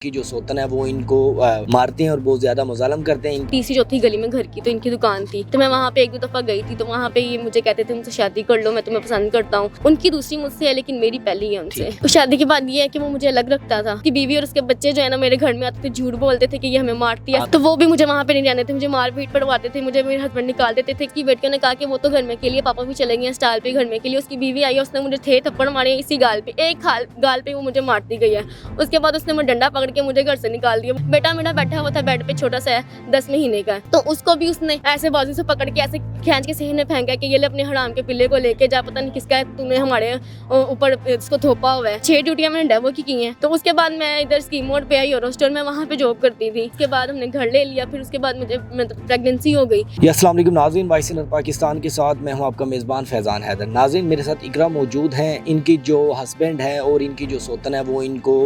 की जो सोतन है वो इनको मारते हैं और बहुत ज़्यादा मुज़ालम करते हैं। तीसरी चौथी गली में घर की तो इनकी दुकान थी, तो मैं वहाँ पे एक दो दफ़ा गई थी, तो वहाँ पे ये मुझे कहते थे मुझसे शादी कर लो, मैं तुम्हें पसंद करता हूँ। उनकी दूसरी मुझसे है लेकिन मेरी पहली है उनसे। तो शादी के बाद ये है कि वो मुझे अलग रखता था कि बीवी और उसके बच्चे जो है ना मेरे घर में आते थे, झूठ बोलते थे कि ये हमें मारती है, तो वो भी मुझे वहाँ पे नहीं रहने थे, मुझे मार पीट पड़वाते थे, मुझे मेरे हस्बैंड निकाल देते थे। कि बेटियों ने कहा कि वो तो घर में के लिए, पापा भी चले गए स्टाल पे घर में के लिए। उसकी बीवी आई है, उसने मुझे थे थप्पड़ मारे इसी गाल पे, एक गाल पे वो मुझे मारती गई है। उसके बाद उसने मुझे डंडा पकड़ के मुझे घर से निकाल दिया। बेटा मेरा बैठा हुआ था बेड पे, छोटा सा है, 10 महीने का है, तो उसको भी उसने ऐसे बाजू से पकड़ के ऐसे खींच के सीने फेंका कि ये ले अपने हराम के पिल्ले को लेके जा, पता नहीं किसका है, तूने हमारे ऊपर इसको थोपा हुआ है। 6 ड्यूटियां मैंने डेवो की हैं। तो उसके बाद मैं इधर स्कीम मोड पे आई और स्टोर में वहाँ पे जॉब करती थी। उसके बाद हमने घर ले लिया, फिर उसके बाद मुझे प्रेगनेंसी हो गई। अस्सलाम वालेकुम नाज़रीन, वॉइस ऑफ पाकिस्तान के साथ मैं हूं आपका मेज़बान फैज़ान हैदर। नाज़रीन, मेरे साथ इकरा मौजूद हैं। इनकी जो हस्बैंड है और इनकी जो सोतन है वो इनको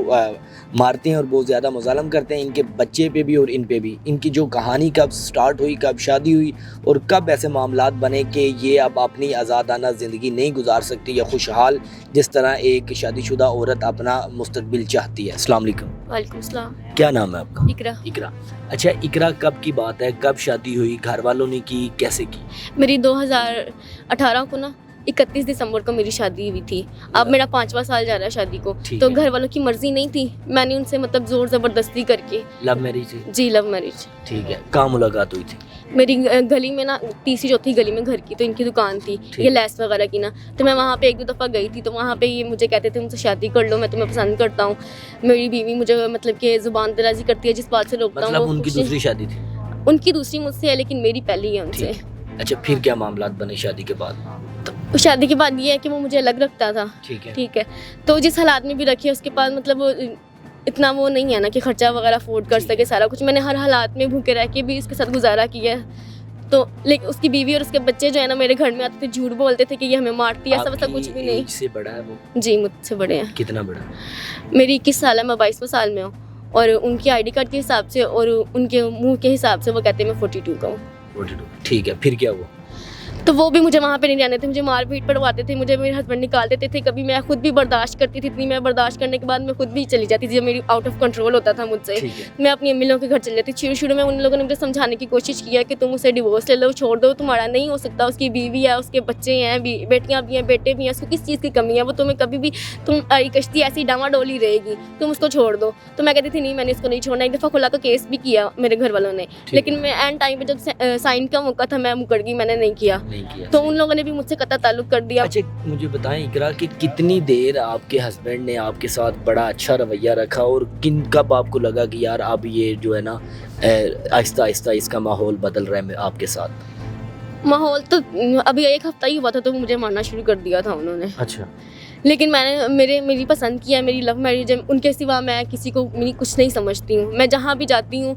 मारते हैं और बहुत ज़्यादा मुज़ालम करते हैं, इनके बच्चे पे भी और इन पे भी। इनकी जो कहानी कब स्टार्ट हुई, कब शादी हुई और कब ऐसे मामलात बने कि ये अब अपनी आज़ादाना ज़िंदगी नहीं गुजार सकती या खुशहाल जिस तरह एक शादीशुदा औरत अपना मुस्तकबिल चाहती है। अस्सलाम वालेकुम। वालेकुम सलाम। क्या नाम है आपका? इकरा। इकरा। अच्छा इकरा, कब की बात है, कब शादी हुई, घर वालों ने की, कैसे की? मेरी 2018 को ना 31 दिसंबर को मेरी शादी हुई थी। अब मेरा 5वां साल जा रहा है शादी को। तो घर वालों की मर्जी नहीं थी, मैंने उनसे मतलब जोर जबरदस्ती करके। Love marriage? जी लव मैरिज। ठीक है। कहाँ मुलाकात हुई थी? मेरी गली में ना, तीसरी चौथी गली में घर की तो इनकी दुकान थी, ये लेस वगैरह की ना, तो मैं वहाँ पे एक दो दफ़ा गई थी, तो वहाँ पे ये मुझे कहते थे मुझसे शादी कर लो, मैं तुम्हें पसंद करता हूँ। मेरी बीवी मुझे मतलब कि ज़ुबान दराजी करती है, जिस बात से रोकता हूँ। मतलब उनकी दूसरी शादी थी? उनकी दूसरी मुझसे है लेकिन मेरी पहली है उनसे। अच्छा, फिर क्या मामलात बने शादी के बाद? तो शादी के बाद ये है कि वो मुझे अलग रखता था। ठीक है। तो जिस हालात में भी रखी है उसके पास मतलब वो इतना वो नहीं है ना कि खर्चा वगैरह अफोर्ड कर सके सारा कुछ। मैंने हर हालात में भूखे रह के भी उसके साथ गुजारा किया है। तो लेकिन उसकी बीवी और उसके बच्चे जो है ना मेरे घर में आते थे, झूठ बोलते थे कि ये हमें मारती है, ऐसा वैसा कुछ भी नहीं। से बड़ा है वो? जी मुझसे बड़े हैं। कितना बड़ा? मेरी 21 साल है, मैं 22वें साल में हूँ, और उनकी आईडी कार्ड के हिसाब से और उनके मुंह के हिसाब से वो कहते हैं मैं 42 का हूँ। 42। ठीक है, फिर क्या हुआ? तो वो भी मुझे वहाँ पे नहीं रहने थे, मुझे मार पीट पड़वाते थे, मुझे मेरे हस्बैंड निकाल देते थे। कभी मैं खुद भी बर्दाश्त करती थी, इतनी मैं बर्दाश्त करने के बाद मैं खुद भी चली जाती थी जब मेरी आउट ऑफ कंट्रोल होता था मुझसे। मैं अपनी अम्मी लोगों के घर चली जाती। शुरू में उन लोगों ने मुझे समझाने की कोशिश किया कि तुम उसे डिवोर्स ले लो, छोड़ दो, तुम्हारा नहीं हो सकता, उसकी बीवी है, उसके बच्चे हैं, बेटियाँ भी हैं, बेटे भी हैं, उसको किस चीज़ की कमी है, वो तुम्हें कभी भी तुम कश्ती ऐसी डामाडोली रहेगी, तुम उसको छोड़ दो। तो मैं कहती थी नहीं, मैंने इसको नहीं छोड़ना। एक दफ़ा खुला तो केस भी किया मेरे घर वालों ने, लेकिन मैं एंड टाइम पे जब साइन का मौका था मैं मुकर गई, मैंने नहीं किया। तो उन लोगों ने भी मुझसे कतई ताल्लुक कर दिया। अच्छा मुझे बताएं इकरा कि कितनी देर आपके हस्बैंड ने आपके साथ बड़ा अच्छा रवैया रखा और कब आपको लगा कि यार अब ये जो है ना आहिस्ता आहिस्ता इसका माहौल बदल रहा है आपके साथ? माहौल तो अभी 1 हफ्ता ही हुआ था तो मुझे मारना शुरू कर दिया था उन्होंने। अच्छा। लेकिन मैंने मेरी पसंद किया, मेरी लव मैरिज है, उनके सिवा मैं किसी को मेरी कुछ नहीं समझती हूँ। मैं जहाँ भी जाती हूँ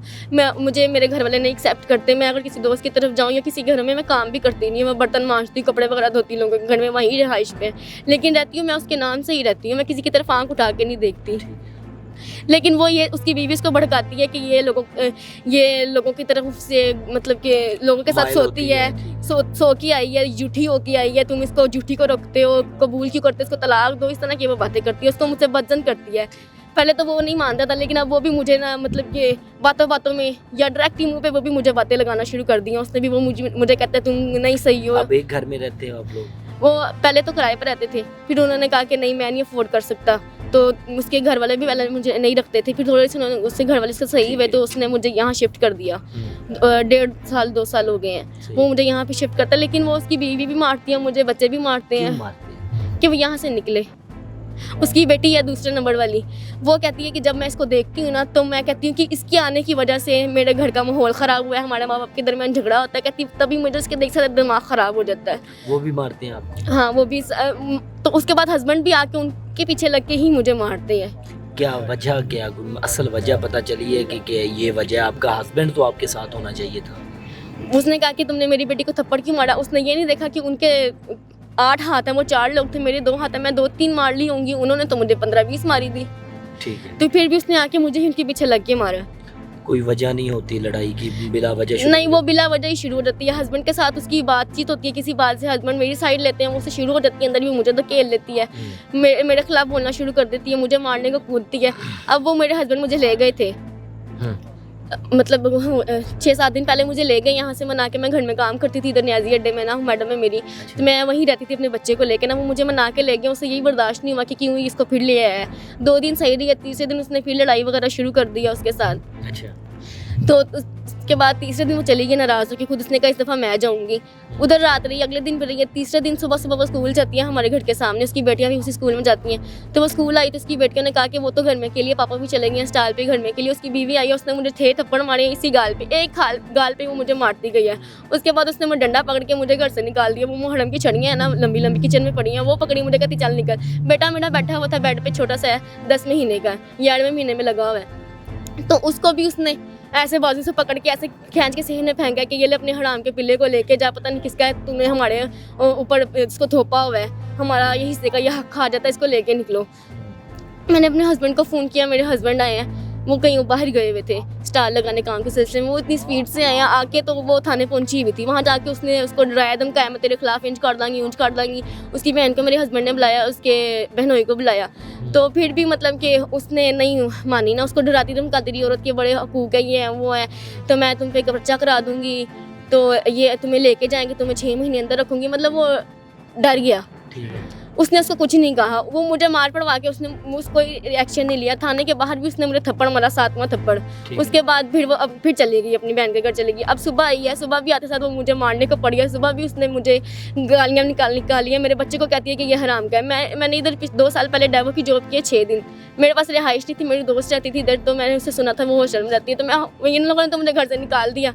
मुझे मेरे घर वाले नहीं एक्सेप्ट करते। मैं अगर किसी दोस्त की तरफ जाऊँ या किसी घर में, मैं काम भी करती नहीं हूँ, मैं बर्तन मांजती हूँ, कपड़े वगैरह धोती लोगों के घर में, वहीं रहाइश पे, लेकिन रहती हूँ मैं उसके नाम से ही रहती हूँ, मैं किसी की तरफ आँख उठा के नहीं देखती। लेकिन वो ये उसकी बीवी इसको भड़काती है कि ये लोगों की तरफ से मतलब कि लोगों के साथ सोती है, सो की आई है, झूठी हो के आई है, तुम इसको झूठी को रोकते हो, कबूल क्यों करते हो, इसको तलाक दो, इस तरह की वो बातें करती है, उसको मुझसे बदजन करती है। पहले तो वो नहीं मानता था, लेकिन अब वो भी मुझे ना मतलब कि बातों बातों में या डायरेक्ट ही मुंह पे वो भी मुझे बातें लगाना शुरू कर दी हैं। उसने भी वो मुझे कहता है तुम नहीं सही हो। अब एक घर में रहते हो आप लोग? वो पहले तो किराए पर रहते थे, फिर उन्होंने कहा कि नहीं मैं नहीं अफोर्ड कर सकता, तो उसके घर वाले भी पहले मुझे नहीं रखते थे, फिर थोड़े से उससे घर वाले से सही हुए तो उसने मुझे यहाँ शिफ्ट कर दिया। 1.5 साल 2 साल हो गए हैं वो मुझे यहाँ पे शिफ्ट करता है। लेकिन वो उसकी बीवी भी मारती है, मुझे बच्चे भी मारते हैं कि वो यहाँ से निकले। उसकी बेटी है दूसरे नंबर वाली, वो कहती है कि जब मैं इसको देखती हूँ ना तो मैं कहती हूँ कि इसके आने की वजह से मेरे घर का माहौल ख़राब हुआ है, हमारे माँ बाप के दरमियान झगड़ा होता है, कहती तभी मुझे उसके देख सकते दिमाग ख़राब हो जाता है। वो भी मारते हैं आपको? हाँ वो भी। तो उसके बाद हस्बैंड भी आके उनके पीछे लग के ही मुझे मारते हैं। क्या वजह, क्या असल वजह पता चली है कि ये वजह? आपका हस्बैंड तो आपके साथ होना चाहिए था। उसने कहा कि तुमने मेरी बेटी को थप्पड़ क्यों मारा। उसने ये नहीं देखा कि उनके 8 हाथ हैं, वो 4 लोग थे, मेरे 2 हाथ हैं, मैं 2-3 मार ली होंगी, उन्होंने तो मुझे 15-20 मारी दी। ठीक है। तो फिर भी उसने आके मुझे ही उनके पीछे लग के मारा। कोई वजह नहीं होती लड़ाई की, बिला वजह शुरू नहीं, वो बिला वजह ही शुरू हो जाती है। हस्बैंड के साथ उसकी बातचीत होती है, किसी बात से हस्बैंड मेरी साइड लेते हैं, वो उससे शुरू हो जाती है, अंदर भी मुझे धकेल लेती है, मेरे खिलाफ बोलना शुरू कर देती है, मुझे मारने को कूदती है। अब वो मेरे हस्बैंड मुझे ले गए थे, मतलब 6-7 दिन पहले मुझे ले गए यहाँ से मना के। मैं घर में काम करती थी इधर न्याजी अड्डे में ना, मैडम है मेरी, तो मैं वहीं रहती थी अपने बच्चे को लेके ना। वो मुझे मना के ले गए, उससे यही बर्दाश्त नहीं हुआ कि क्यों इसको फिर ले आया है। 2 दिन सही रही है, तीसरे दिन उसने फिर लड़ाई वगैरह शुरू कर दिया उसके साथ। अच्छा। तो उसके बाद तीसरे दिन वो चली गई नाराज़ होकर, खुद उसने कहा इस दफ़ा मैं जाऊँगी। उधर रात रही, अगले दिन फिर रही है। तीसरे दिन सुबह सुबह वो स्कूल जाती है हमारे घर के सामने, उसकी बेटियाँ भी उसी स्कूल में जाती हैं। तो वो स्कूल आई तो उसकी बेटियों ने कहा कि वो तो घर में के लिए, पापा भी चले गए हैं स्टाल पे घर में के लिए। उसकी बीवी आई है, उसने मुझे थे थप्पड़ मारे इसी गाल पे, एक गाल पे वो मुझे मारती गई है। उसके बाद उसने मुझे डंडा पकड़ के मुझे घर से निकाल दिया। वो मुहर्रम की छड़ियाँ हैं ना, लंबी लंबी किचन में पड़ी हैं, वो पकड़ी मुझे, कहती चल निकल। बेटा मेरा बैठा हुआ था बेड पे, छोटा सा है, 10 महीने का, 11वें महीने में लगा हुआ है। तो उसको भी उसने ऐसे बाजू से पकड़ के ऐसे खींच के सीने फेंका कि ये ले अपने हराम के पिल्ले को लेके जा, पता नहीं किसका है, तूने हमारे ऊपर इसको थोपा हुआ है, हमारा ये हिस्से का ये हक खा जाता है, इसको लेके निकलो। मैंने अपने हस्बैंड को फ़ोन किया, मेरे हस्बैंड आए हैं, वो कहीं बाहर गए हुए थे स्टार लगाने काम के सिलसिले में। वो इतनी स्पीड से आया, आके तो वो थाने पहुंची हुई थी। वहाँ जाके उसने उसको डराया, धमकाया, मैं तेरे खिलाफ इंच कर दांगी, ऊँच कर दांगी। उसकी बहन को मेरे हस्बैंड ने बुलाया, उसके बहनोई को बुलाया, तो फिर भी मतलब कि उसने नहीं मानी ना। उसको डराती धमकाती रही, औरत के बड़े हकूक़ है, ये है वो है, तो मैं तुम पे पर्चा करा दूँगी, तो ये तुम्हें लेके जाएंगे, तुम्हें 6 महीने अंदर रखूँगी। मतलब वो डर गया। उसने उसको कुछ नहीं कहा, वो मुझे मार पड़वा के उसने उसको रिएक्शन नहीं लिया। थाने के बाहर भी उसने मुझे थप्पड़ मारा, 7वां थप्पड़। उसके बाद फिर वो अब फिर चली गई, अपनी बहन के घर चली गई। अब सुबह आई है, सुबह भी आते साथ वो मुझे मारने को पड़ी है। सुबह भी उसने मुझे गालियाँ निकाली है, मेरे बच्चे को कहती है कि ये हराम का है। मैंने इधर 2 साल पहले डेवो की जॉब की है 6 दिन। मेरे पास रिहाइश नहीं थी, मेरी दोस्त रहती थी इधर, तो मैंने उससे सुना था वो हॉस्टल में रहती है। तो मैं इन लोगों ने तो मुझे घर से निकाल दिया,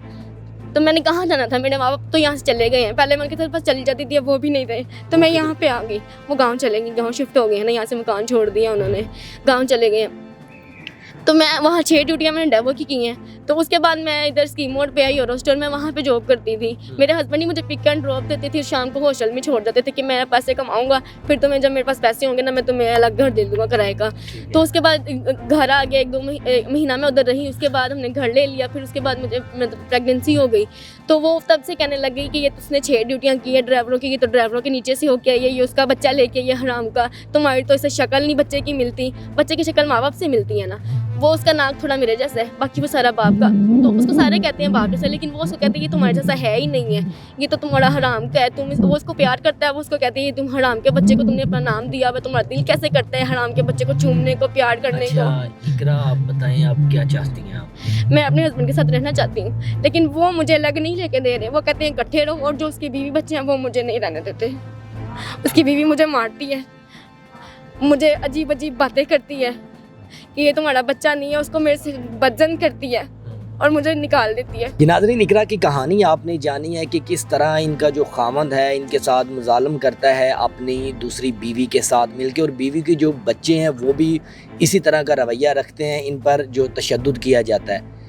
तो मैंने कहाँ जाना था, मेरे माँ बाप तो यहाँ से चले गए हैं। पहले मैं उनके पास चली जाती थी, अब वो भी नहीं रहे, तो मैं यहाँ पे आ गई। वो गांव चले गए, गांव शिफ्ट हो गए हैं ना, यहाँ से मकान छोड़ दिया उन्होंने, गांव चले गए हैं। तो मैं वहाँ 6 ड्यूटियाँ मैंने डेवो की हैं। तो उसके बाद मैं इधर स्कीम मोड पे आई, और हॉस्टल में वहाँ पे जॉब करती थी। मेरे हस्बैंड ही मुझे पिक एंड ड्रॉप देते थे, शाम को हॉस्टल में छोड़ देते थे कि मैं पैसे कमाऊँगा, फिर तुम्हें जब मेरे पास पैसे होंगे ना, मैं तुम्हें अलग घर दे दूँगा किराए का। तो उसके बाद घर आ गया, 1-2 महीना मैं उधर रही। उसके बाद हमने घर ले लिया। फिर उसके बाद मुझे मतलब प्रेगनेंसी हो गई, तो वो तब से कहने लग गई कि ये उसने 6 ड्यूटियाँ की है ड्राइवरों की, तो ड्राइवरों के नीचे से होके आई है, ये उसका बच्चा लेके, ये हराम का, तुम्हारी तो इससे शक्ल नहीं बच्चे की मिलती। बच्चे की शक्ल माँ बाप से मिलती है ना, वो उसका नाक थोड़ा मेरे जैसा है, बाकी वो सारा बाप का। तो उसको सारे कहते हैं बाप जैसा, लेकिन वो उसको कहते हैं ये तुम्हारे जैसा है ही नहीं है, ये तो तुम्हारा हराम का है। वो उसको प्यार करता है, वो उसको कहते हैं तुम हराम के बच्चे को तुमने अपना नाम दिया हुआ, तुम्हारा दिल कैसे करता है हराम के बच्चे को चूमने को, प्यार करने को। इकरा, आप बताएं आप क्या चाहती हैं? आप मैं अपने हस्बैंड के साथ रहना चाहती हूँ, लेकिन वो मुझे अलग नहीं लेके दे रहे। वो कहते हैं इकट्ठे रहो, और जो उसकी बीवी बच्चे हैं वो मुझे नहीं रहने देते। उसकी बीवी मुझे मारती है, मुझे अजीब अजीब बातें करती है कि ये तुम्हारा बच्चा नहीं है, उसको मेरे से बदजन करती है और मुझे निकाल देती है। ये नाज़रीन, इकरा की कहानी आपने जानी है कि किस तरह इनका जो खामंद है इनके साथ मुजालम करता है अपनी दूसरी बीवी के साथ मिलके, और बीवी के जो बच्चे हैं वो भी इसी तरह का रवैया रखते हैं, इन पर जो तशद्दुद किया जाता है।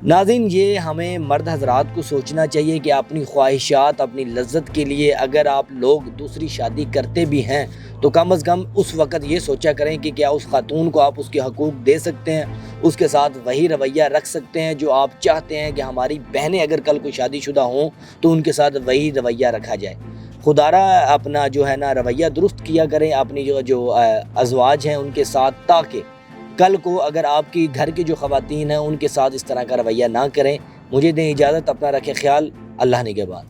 नाज़रीन, ये हमें मर्द हजरात को सोचना चाहिए कि अपनी ख्वाहिशात, अपनी लज्जत के लिए अगर आप लोग दूसरी शादी करते भी हैं तो कम अज़ कम उस वक़्त ये सोचा करें कि क्या उस खातून को आप उसके हकूक़ दे सकते हैं, उसके साथ वही रवैया रख सकते हैं जो आप चाहते हैं कि हमारी बहनें अगर कल कोई शादीशुदा हों तो उनके साथ वही रवैया रखा जाए। खुदारा अपना जो है ना रवैया दुरुस्त किया करें अपनी जो अज़वाज हैं उनके साथ, ताकि कल को अगर आपकी घर की जो ख़वातीन हैं उनके साथ इस तरह का रवैया ना करें। मुझे दें इजाज़त, अपना रखें ख्याल, अल्लाह निगहबान।